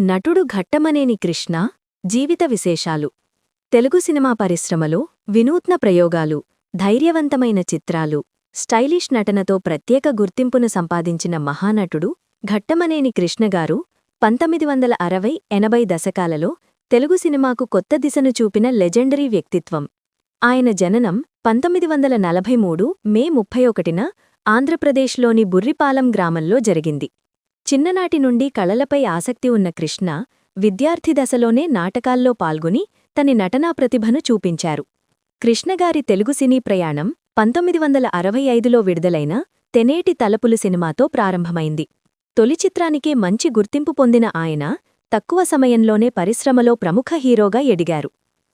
నటుడు ఘట్టమనేని కృష్ణ జీవిత విశేషాలు తెలుగు సినిమా పరిశ్రమలో వినూత్న ప్రయోగాలు ధైర్యవంతమైన చిత్రాలు స్టైలిష్ నటనతో ప్రత్యేక గుర్తింపును సంపాదించిన మహానటుడు ఘట్టమనేని కృష్ణగారు 1960-80 దశకాలలో తెలుగు సినిమాకు కొత్త దిశను చూపిన లెజెండరీ వ్యక్తిత్వం. ఆయన జననం 1943 మే 31న ఆంధ్రప్రదేశ్లోని బుర్రిపాలెం గ్రామంలో జరిగింది. చిన్ననాటి నుండి కళలపై ఆసక్తి ఉన్న కృష్ణ విద్యార్థి దశలోనే నాటకాల్లో పాల్గొని తన నటనా ప్రతిభను చూపించారు. కృష్ణగారి తెలుగు సినీ ప్రయాణం 1965లో విడుదలైన తెనేటి తలపులు సినిమాతో ప్రారంభమైంది. తొలి చిత్రానికే మంచి గుర్తింపు పొందిన ఆయన తక్కువ సమయంలోనే పరిశ్రమలో ప్రముఖ హీరోగా ఎదిగారు.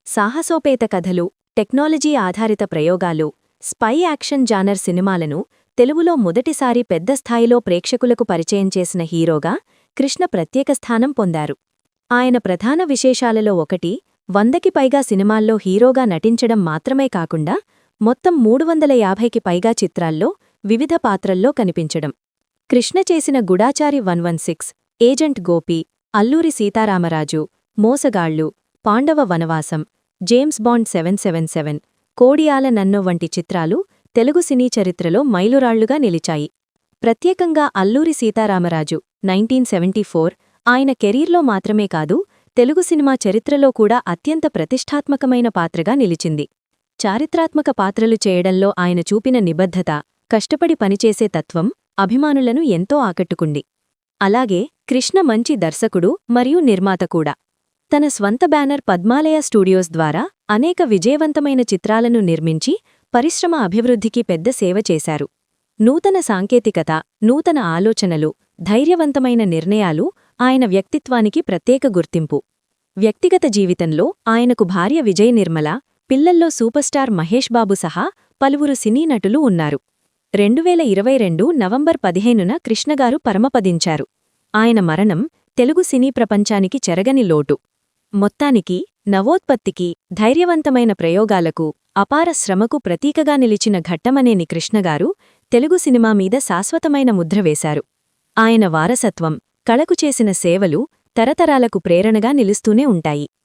సాహసోపేత కథలు, టెక్నాలజీ ఆధారిత ప్రయోగాలు, స్పై యాక్షన్ జానర్ సినిమాలను తెలుగులో మొదటిసారి పెద్ద స్థాయిలో ప్రేక్షకులకు పరిచయం చేసిన హీరోగా కృష్ణ ప్రత్యేక స్థానం పొందారు. ఆయన ప్రధాన విశేషాలలో ఒకటి 100కి పైగా సినిమాల్లో హీరోగా నటించడం మాత్రమే కాకుండా మొత్తం 350కి పైగా చిత్రాల్లో వివిధ పాత్రల్లో కనిపించడం. కృష్ణ చేసిన గుడాచారి 116, ఏజెంట్ గోపి, అల్లూరి సీతారామరాజు, మోసగాళ్లు, పాండవ వనవాసం, జేమ్స్ బాండ్ 777, కోడియాల నన్నో వంటి చిత్రాలు తెలుగు సినీ చరిత్రలో మైలురాళ్లుగా నిలిచాయి. ప్రత్యేకంగా అల్లూరి సీతారామరాజు 1974 ఆయన కెరీర్లో మాత్రమే కాదు తెలుగు సినిమా చరిత్రలో కూడా అత్యంత ప్రతిష్ఠాత్మకమైన పాత్రగా నిలిచింది. చారిత్రాత్మక పాత్రలు చేయడంలో ఆయన చూపిన నిబద్ధత, కష్టపడి పనిచేసే తత్వం అభిమానులను ఎంతో ఆకట్టుకుంది. అలాగే కృష్ణ మంచి దర్శకుడు మరియు నిర్మాత కూడా. తన స్వంత బ్యానర్ పద్మాలయ స్టూడియోస్ ద్వారా అనేక విజయవంతమైన చిత్రాలను నిర్మించి పరిశ్రమ అభివృద్ధికి పెద్ద సేవ చేశారు. నూతన సాంకేతికత, నూతన ఆలోచనలు, ధైర్యవంతమైన నిర్ణయాలు ఆయన వ్యక్తిత్వానికి ప్రత్యేక గుర్తింపు. వ్యక్తిగత జీవితంలో ఆయనకు భార్య విజయ నిర్మల, పిల్లల్లో సూపర్ స్టార్ మహేష్ బాబు సహా పలువురు సినీ నటులు ఉన్నారు. 2022 నవంబర్ 15న కృష్ణగారు పరమపదించారు. ఆయన మరణం తెలుగు సినీ ప్రపంచానికి చెరగని లోటు. మొత్తానికి నవోత్పత్తికి, ధైర్యవంతమైన ప్రయోగాలకు, అపార శ్రమకు ప్రతీకగా నిలిచిన ఘట్టమనేని కృష్ణగారు తెలుగు సినిమా మీద శాశ్వతమైన ముద్ర వేశారు. ఆయన వారసత్వం, కళకు చేసిన సేవలు తరతరాలకు ప్రేరణగా నిలుస్తూనే ఉంటాయి.